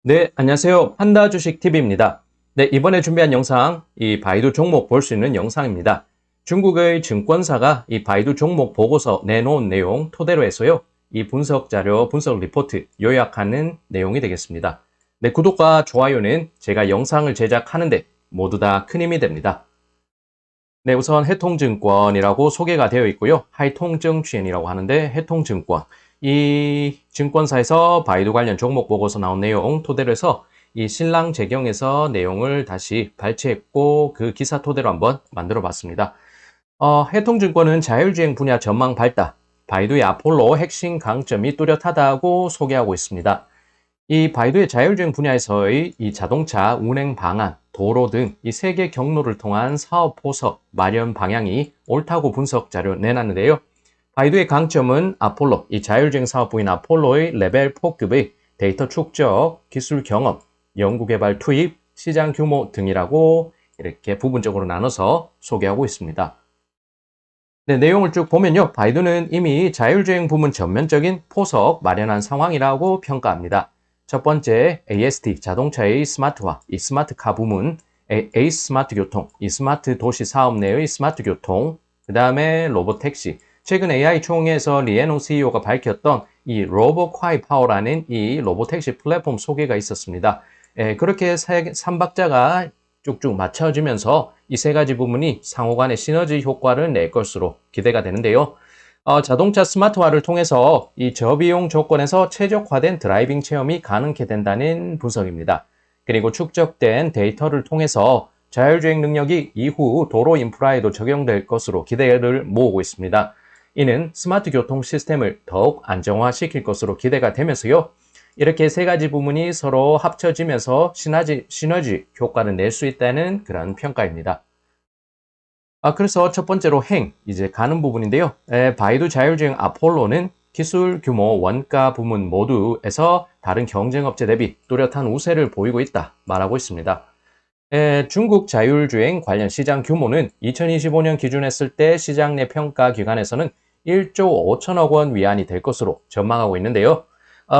네, 안녕하세요. 판다 주식 TV입니다. 네, 이번에 준비한 영상, 이 바이두 종목 볼 수 있는 영상입니다. 중국의 증권사가 이 바이두 종목 보고서 내놓은 내용 토대로 해서요. 이 분석 자료, 분석 리포트 요약하는 내용이 되겠습니다. 네, 구독과 좋아요는 제가 영상을 제작하는데 모두 다 큰 힘이 됩니다. 네, 우선 해통증권이라고 소개가 되어 있고요. 하이통증취엔이라고 하는데 해통증권. 이 증권사에서 바이두 관련 종목 보고서 나온 내용 토대로 해서 이 신랑 재경에서 내용을 다시 발췌했고 그 기사 토대로 한번 만들어 봤습니다. 해통증권은 자율주행 분야 전망 밝다. 바이두의 아폴로 핵심 강점이 뚜렷하다고 소개하고 있습니다. 이 바이두의 자율주행 분야에서의 이 자동차 운행 방안, 도로 등 이 세 개 경로를 통한 사업 포석 마련 방향이 옳다고 분석 자료 내놨는데요. 바이두의 강점은 아폴로, 이 자율주행 사업부인 아폴로의 레벨 4급의 데이터 축적, 기술 경험, 연구개발 투입, 시장 규모 등이라고 이렇게 부분적으로 나눠서 소개하고 있습니다. 네, 내용을 쭉 보면요. 바이두는 이미 자율주행 부문 전면적인 포석 마련한 상황이라고 평가합니다. 첫 번째, AST, 자동차의 스마트화, 이 스마트카 부문, 에이스 스마트 교통, 이 스마트 도시 사업 내의 스마트 교통, 그 다음에 로보택시, 최근 AI 총회에서 리에노 CEO가 밝혔던 이 로보콰이 파워라는 이 로보택시 플랫폼 소개가 있었습니다. 그렇게 3박자가 쭉쭉 맞춰지면서 이 세 가지 부분이 상호 간의 시너지 효과를 낼 것으로 기대가 되는데요. 자동차 스마트화를 통해서 이 저비용 조건에서 최적화된 드라이빙 체험이 가능케 된다는 분석입니다. 그리고 축적된 데이터를 통해서 자율주행 능력이 이후 도로 인프라에도 적용될 것으로 기대를 모으고 있습니다. 이는 스마트 교통 시스템을 더욱 안정화시킬 것으로 기대가 되면서요. 이렇게 세 가지 부분이 서로 합쳐지면서 시너지 효과를 낼 수 있다는 그런 평가입니다. 그래서 첫 번째로 이제 가는 부분인데요. 바이두 자율주행 아폴로는 기술 규모 원가 부문 모두에서 다른 경쟁업체 대비 뚜렷한 우세를 보이고 있다 말하고 있습니다. 중국 자율주행 관련 시장 규모는 2025년 기준했을 때 시장 내 평가 기관에서는 1조 5천억 원 위안이 될 것으로 전망하고 있는데요.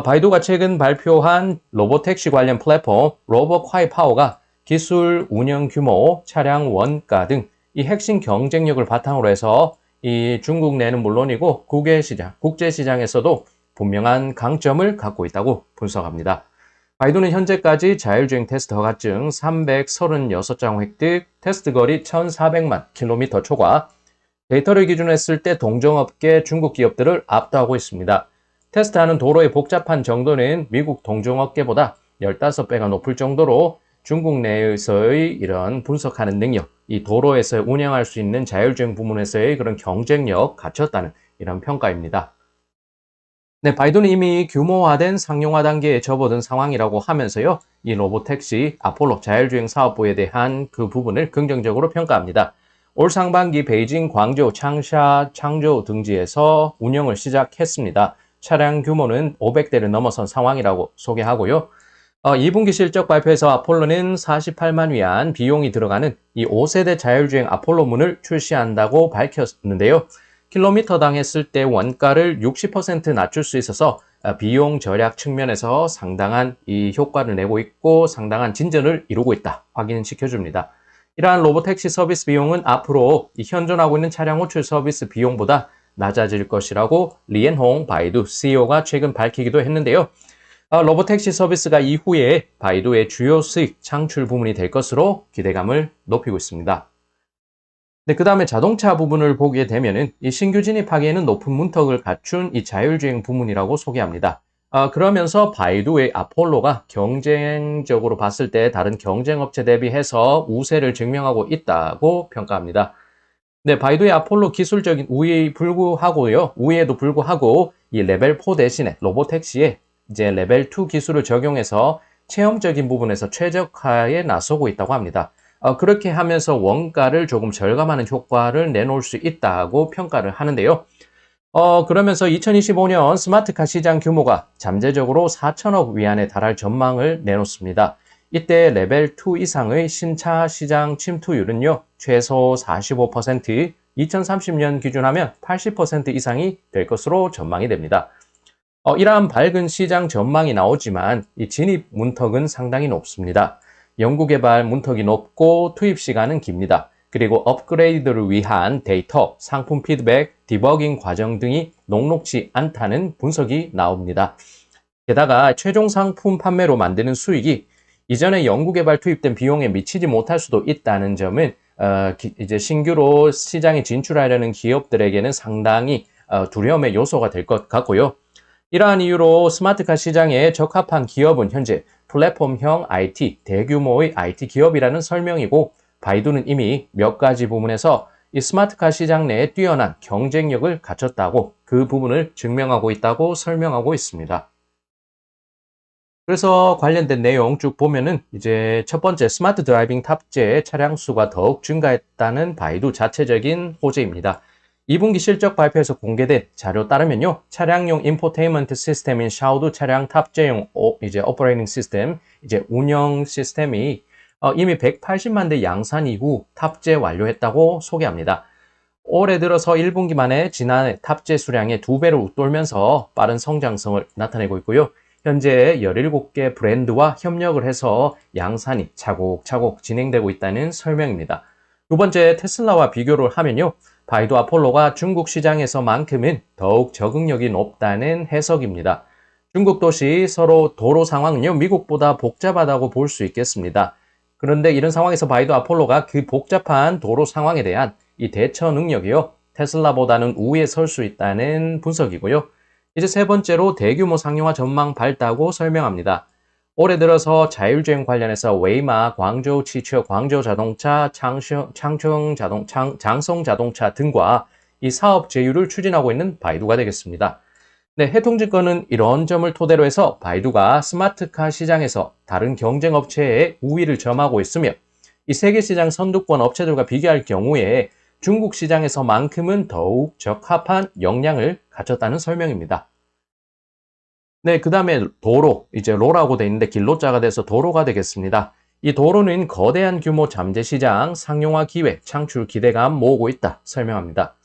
바이두가 최근 발표한 로보택시 관련 플랫폼 로보콰이 파워가 기술, 운영 규모, 차량 원가 등 이 핵심 경쟁력을 바탕으로 해서 이 중국 내는 물론이고 국제 시장에서도 분명한 강점을 갖고 있다고 분석합니다. 바이두는 현재까지 자율주행 테스트 허가증 336장 획득, 테스트 거리 1,400만 킬로미터 초과, 데이터를 기준으로 했을 때 동종업계 중국 기업들을 압도하고 있습니다. 테스트하는 도로의 복잡한 정도는 미국 동종업계보다 15배가 높을 정도로 중국 내에서의 이런 분석하는 능력, 이 도로에서 운영할 수 있는 자율주행 부문에서의 그런 경쟁력 갖췄다는 이런 평가입니다. 네, 바이두는 이미 규모화된 상용화 단계에 접어든 상황이라고 하면서요. 이 로보택시 아폴로 자율주행 사업부에 대한 그 부분을 긍정적으로 평가합니다. 올 상반기 베이징, 광저우, 창샤, 창저우 등지에서 운영을 시작했습니다. 차량 규모는 500대를 넘어선 상황이라고 소개하고요. 2분기 실적 발표에서 아폴로는 48만 위안 비용이 들어가는 이 5세대 자율주행 아폴로문을 출시한다고 밝혔는데요. 킬로미터당 했을 때 원가를 60% 낮출 수 있어서 비용 절약 측면에서 상당한 이 효과를 내고 있고 상당한 진전을 이루고 있다 확인시켜줍니다. 이러한 로보택시 서비스 비용은 앞으로 이 현존하고 있는 차량 호출 서비스 비용보다 낮아질 것이라고 리엔홍 바이두 CEO가 최근 밝히기도 했는데요. 로보택시 서비스가 이후에 바이두의 주요 수익 창출 부문이 될 것으로 기대감을 높이고 있습니다. 네, 그 다음에 자동차 부분을 보게 되면은 이 신규 진입하기에는 높은 문턱을 갖춘 이 자율주행 부문이라고 소개합니다. 그러면서 바이두의 아폴로가 경쟁적으로 봤을 때 다른 경쟁업체 대비해서 우세를 증명하고 있다고 평가합니다. 네, 바이두의 아폴로 기술적인 우위에도 불구하고 이 레벨 4 대신에 로보택시에 이제 레벨 2 기술을 적용해서 체험적인 부분에서 최적화에 나서고 있다고 합니다. 그렇게 하면서 원가를 조금 절감하는 효과를 내놓을 수 있다고 평가를 하는데요. 그러면서 2025년 스마트카 시장 규모가 잠재적으로 4천억 위안에 달할 전망을 내놓습니다. 이때 레벨 2 이상의 신차 시장 침투율은요, 최소 45%, 2030년 기준하면 80% 이상이 될 것으로 전망이 됩니다. 이러한 밝은 시장 전망이 나오지만 이 진입 문턱은 상당히 높습니다. 연구개발 문턱이 높고 투입 시간은 깁니다. 그리고 업그레이드를 위한 데이터, 상품 피드백, 디버깅 과정 등이 녹록지 않다는 분석이 나옵니다. 게다가 최종 상품 판매로 만드는 수익이 이전에 연구개발 투입된 비용에 미치지 못할 수도 있다는 점은 이제 신규로 시장에 진출하려는 기업들에게는 상당히 두려움의 요소가 될 것 같고요. 이러한 이유로 스마트카 시장에 적합한 기업은 현재 플랫폼형 IT, 대규모의 IT 기업이라는 설명이고, 바이두는 이미 몇 가지 부분에서 이 스마트카 시장 내에 뛰어난 경쟁력을 갖췄다고 그 부분을 증명하고 있다고 설명하고 있습니다. 그래서 관련된 내용 쭉 보면은 이제 첫 번째 스마트 드라이빙 탑재 차량 수가 더욱 증가했다는 바이두 자체적인 호재입니다. 2분기 실적 발표에서 공개된 자료 따르면요, 차량용 인포테인먼트 시스템인 샤오두 차량 탑재용 이제 오퍼레이팅 시스템, 이제 운영 시스템이 이미 180만 대 양산 이후 탑재 완료했다고 소개합니다. 올해 들어서 1분기 만에 지난해 탑재 수량의 2배를 웃돌면서 빠른 성장성을 나타내고 있고요. 현재 17개 브랜드와 협력을 해서 양산이 차곡차곡 진행되고 있다는 설명입니다. 두 번째, 테슬라와 비교를 하면요, 바이두 아폴로가 중국 시장에서만큼은 더욱 적응력이 높다는 해석입니다. 중국 도시 서로 도로 상황은요, 미국보다 복잡하다고 볼 수 있겠습니다. 그런데 이런 상황에서 바이두 아폴로가 그 복잡한 도로 상황에 대한 이 대처 능력이요, 테슬라보다는 우위에 설 수 있다는 분석이고요. 이제 세 번째로 대규모 상용화 전망 밝다고 설명합니다. 올해 들어서 자율주행 관련해서 웨이마, 광저우汽车, 광저우 자동차, 장성 자동차 등과 이 사업 제휴를 추진하고 있는 바이두가 되겠습니다. 네, 해통증권은 이런 점을 토대로 해서 바이두가 스마트카 시장에서 다른 경쟁 업체의 우위를 점하고 있으며, 이 세계 시장 선두권 업체들과 비교할 경우에 중국 시장에서만큼은 더욱 적합한 역량을 갖췄다는 설명입니다. 네, 그 다음에 도로, 이제 로라고 돼 있는데 길로자가 돼서 도로가 되겠습니다. 이 도로는 거대한 규모 잠재 시장, 상용화 기회, 창출 기대감 모으고 있다 설명합니다.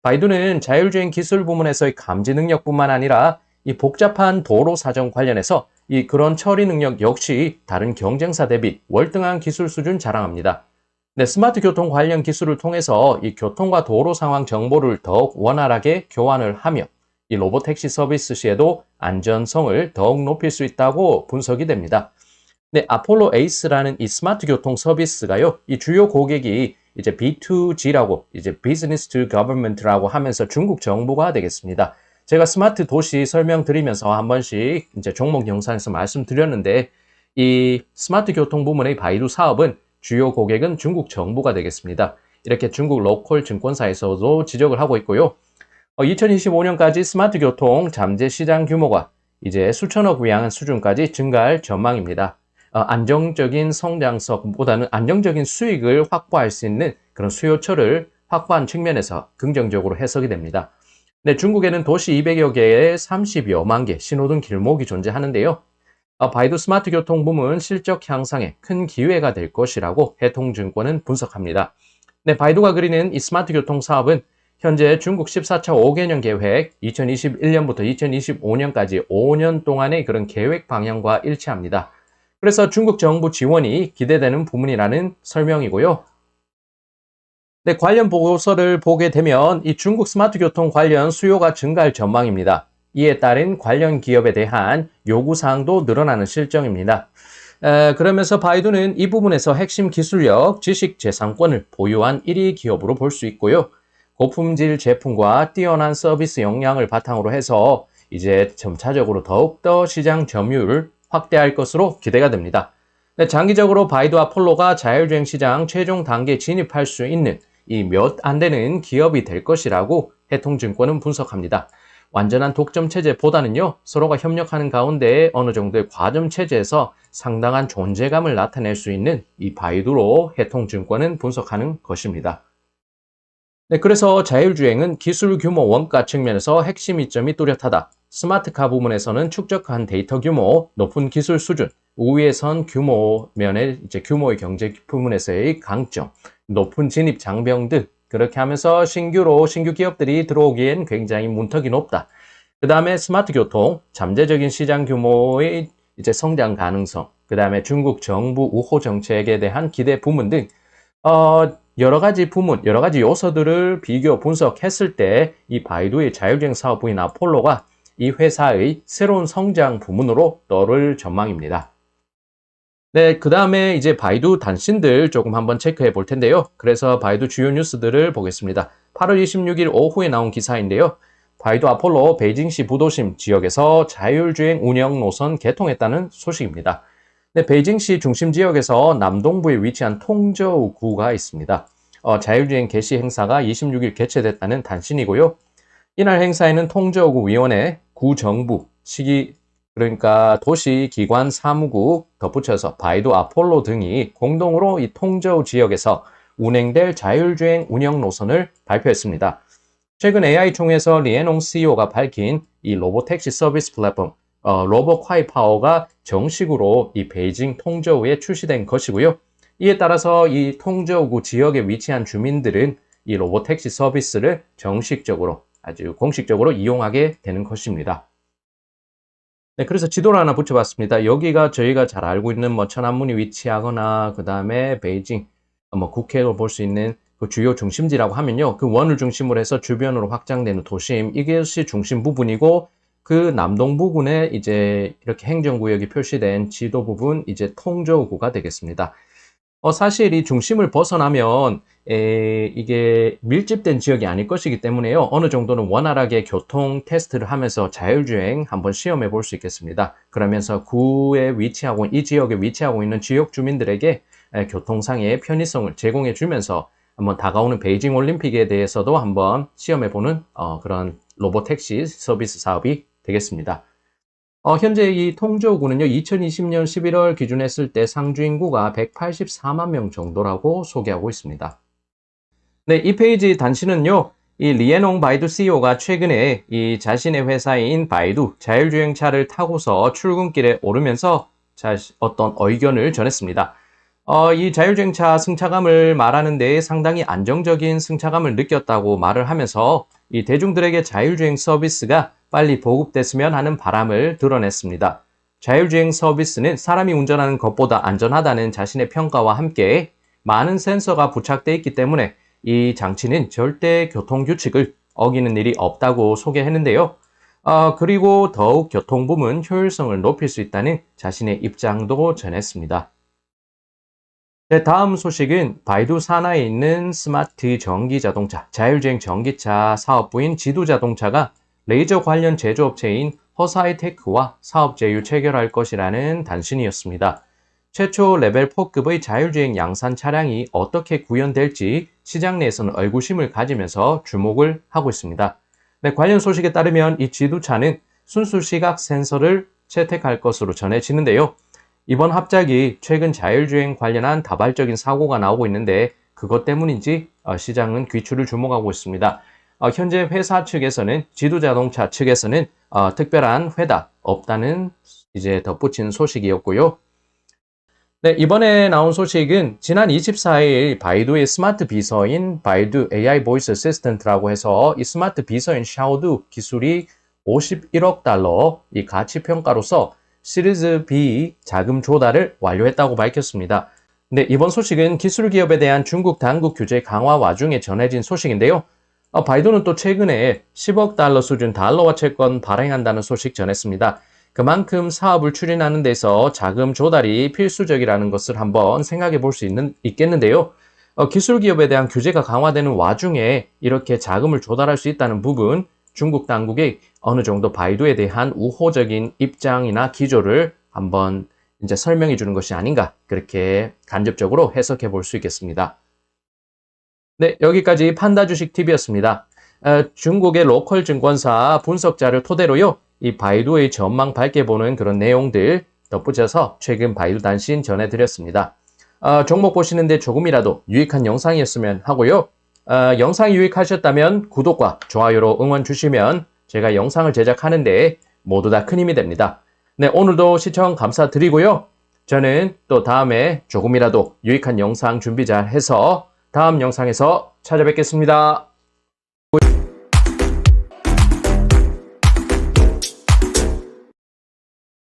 바이두는 자율주행 기술 부문에서의 감지 능력뿐만 아니라 이 복잡한 도로 사정 관련해서 이 그런 처리 능력 역시 다른 경쟁사 대비 월등한 기술 수준 자랑합니다. 네, 스마트 교통 관련 기술을 통해서 이 교통과 도로 상황 정보를 더욱 원활하게 교환을 하며 이 로보택시 서비스 시에도 안전성을 더욱 높일 수 있다고 분석이 됩니다. 네, 아폴로 에이스라는 이 스마트 교통 서비스가요, 이 주요 고객이 이제 B2G라고, 이제 Business to Government라고 하면서 중국 정부가 되겠습니다. 제가 스마트 도시 설명드리면서 한 번씩 이제 종목 영상에서 말씀드렸는데, 이 스마트 교통 부문의 바이두 사업은 주요 고객은 중국 정부가 되겠습니다. 이렇게 중국 로컬 증권사에서도 지적을 하고 있고요. 2025년까지 스마트 교통 잠재 시장 규모가 이제 수천억 위안 수준까지 증가할 전망입니다. 안정적인 성장성보다는 안정적인 수익을 확보할 수 있는 그런 수요처를 확보한 측면에서 긍정적으로 해석이 됩니다. 네, 중국에는 도시 200여 개의 30여만 개 신호등 길목이 존재하는데요. 바이두 스마트 교통 부문 실적 향상에 큰 기회가 될 것이라고 해통증권은 분석합니다. 네, 바이두가 그리는 이 스마트 교통 사업은 현재 중국 14차 5개년 계획 2021년부터 2025년까지 5년 동안의 그런 계획 방향과 일치합니다. 그래서 중국 정부 지원이 기대되는 부분이라는 설명이고요. 네, 관련 보고서를 보게 되면 이 중국 스마트 교통 관련 수요가 증가할 전망입니다. 이에 따른 관련 기업에 대한 요구사항도 늘어나는 실정입니다. 그러면서 바이두는 이 부분에서 핵심 기술력, 지식 재산권을 보유한 1위 기업으로 볼 수 있고요. 고품질 제품과 뛰어난 서비스 역량을 바탕으로 해서 이제 점차적으로 더욱더 시장 점유율을 확대할 것으로 기대가 됩니다. 네, 장기적으로 바이두 아폴로가 자율주행 시장 최종 단계에 진입할 수 있는 이 몇 안 되는 기업이 될 것이라고 해통증권은 분석합니다. 완전한 독점 체제보다는요, 서로가 협력하는 가운데 어느 정도의 과점 체제에서 상당한 존재감을 나타낼 수 있는 이 바이두로 해통증권은 분석하는 것입니다. 네, 그래서 자율주행은 기술 규모 원가 측면에서 핵심 이점이 뚜렷하다. 스마트카 부문에서는 축적한 데이터 규모, 높은 기술 수준, 우위에선 규모 면의 이제 규모의 경제 부문에서의 강점, 높은 진입 장벽 등 그렇게 하면서 신규 기업들이 들어오기엔 굉장히 문턱이 높다. 그 다음에 스마트 교통, 잠재적인 시장 규모의 이제 성장 가능성, 그 다음에 중국 정부 우호 정책에 대한 기대 부문 등, 여러 가지 부문, 여러 가지 요소들을 비교 분석했을 때 이 바이두의 자율주행 사업부인 아폴로가 이 회사의 새로운 성장 부문으로 떠오를 전망입니다. 네, 그 다음에 이제 바이두 단신들 조금 한번 체크해 볼 텐데요. 그래서 바이두 주요 뉴스들을 보겠습니다. 8월 26일 오후에 나온 기사인데요. 바이두 아폴로 베이징시 부도심 지역에서 자율주행 운영 노선 개통했다는 소식입니다. 네, 베이징시 중심 지역에서 남동부에 위치한 통저우구가 있습니다. 자율주행 개시 행사가 26일 개최됐다는 단신이고요. 이날 행사에는 통저우구 위원회, 구정부, 그러니까 도시기관 사무국 덧붙여서 바이두 아폴로 등이 공동으로 이 통저우 지역에서 운행될 자율주행 운영 노선을 발표했습니다. 최근 AI 총회에서 리에농 CEO가 밝힌 이 로보택시 서비스 플랫폼 로보콰이파워가 정식으로 이 베이징 통저우에 출시된 것이고요. 이에 따라서 이 통저우구 지역에 위치한 주민들은 이 로보택시 서비스를 정식적으로 아주 공식적으로 이용하게 되는 것입니다. 네, 그래서 지도를 하나 붙여봤습니다. 여기가 저희가 잘 알고 있는 뭐 천안문이 위치하거나 그 다음에 베이징 국회로 볼 수 있는 그 주요 중심지라고 하면요. 그 원을 중심으로 해서 주변으로 확장되는 도심, 이것이 중심 부분이고 그 남동 부분에 이제 이렇게 행정구역이 표시된 지도 부분 이제 통저우구가 되겠습니다. 사실 이 중심을 벗어나면 이게 밀집된 지역이 아닐 것이기 때문에요. 어느 정도는 원활하게 교통 테스트를 하면서 자율주행 한번 시험해 볼 수 있겠습니다. 그러면서 이 지역에 위치하고 있는 지역 주민들에게 교통상의 편의성을 제공해 주면서 한번 다가오는 베이징 올림픽에 대해서도 한번 시험해 보는 그런 로보택시 서비스 사업이 되겠습니다. 현재 이 통저우구는요, 2020년 11월 기준했을 때 상주 인구가 184만 명 정도라고 소개하고 있습니다. 네, 이 페이지 단신은요, 이 리에농 바이두 CEO가 최근에 이 자신의 회사인 바이두 자율주행차를 타고서 출근길에 오르면서 어떤 의견을 전했습니다. 이 자율주행차 승차감을 말하는 데에 상당히 안정적인 승차감을 느꼈다고 말을 하면서 이 대중들에게 자율주행 서비스가 빨리 보급됐으면 하는 바람을 드러냈습니다. 자율주행 서비스는 사람이 운전하는 것보다 안전하다는 자신의 평가와 함께 많은 센서가 부착되어 있기 때문에 이 장치는 절대 교통규칙을 어기는 일이 없다고 소개했는데요. 그리고 더욱 교통부문 효율성을 높일 수 있다는 자신의 입장도 전했습니다. 네, 다음 소식은 바이두 산하에 있는 스마트 전기자동차, 자율주행 전기차 사업부인 지두자동차가 레이저 관련 제조업체인 허사이테크와 사업 제휴 체결할 것이라는 단신이었습니다. 최초 레벨 4급의 자율주행 양산 차량이 어떻게 구현될지 시장 내에서는 의구심을 가지면서 주목을 하고 있습니다. 네, 관련 소식에 따르면 이 지두차는 순수 시각 센서를 채택할 것으로 전해지는데요. 이번 합작이 최근 자율주행 관련한 다발적인 사고가 나오고 있는데 그것 때문인지 시장은 귀추를 주목하고 있습니다. 현재 회사 측에서는 지두자동차 측에서는 특별한 회답 없다는 이제 덧붙인 소식이었고요. 네, 이번에 나온 소식은 지난 24일 바이두의 스마트 비서인 바이두 AI 보이스 어시스턴트라고 해서 이 스마트 비서인 샤오두 기술이 51억 달러 이 가치 평가로서 시리즈 B 자금 조달을 완료했다고 밝혔습니다. 네, 이번 소식은 기술 기업에 대한 중국 당국 규제 강화 와중에 전해진 소식인데요. 바이두는 또 최근에 10억 달러 수준 달러화 채권 발행한다는 소식 전했습니다. 그만큼 사업을 추진하는 데서 자금 조달이 필수적이라는 것을 한번 생각해 볼 수 있겠는데요. 기술 기업에 대한 규제가 강화되는 와중에 이렇게 자금을 조달할 수 있다는 부분, 중국 당국이 어느 정도 바이두에 대한 우호적인 입장이나 기조를 한번 이제 설명해 주는 것이 아닌가, 그렇게 간접적으로 해석해 볼 수 있겠습니다. 네, 여기까지 판다 주식 TV였습니다. 중국의 로컬 증권사 분석자를 토대로요, 이 바이두의 전망 밝게 보는 그런 내용들 덧붙여서 최근 바이두 단신 전해드렸습니다. 종목 보시는데 조금이라도 유익한 영상이었으면 하고요. 영상이 유익하셨다면 구독과 좋아요로 응원 주시면 제가 영상을 제작하는데 모두 다 큰 힘이 됩니다. 네, 오늘도 시청 감사드리고요. 저는 또 다음에 조금이라도 유익한 영상 준비 잘 해서 다음 영상에서 찾아뵙겠습니다.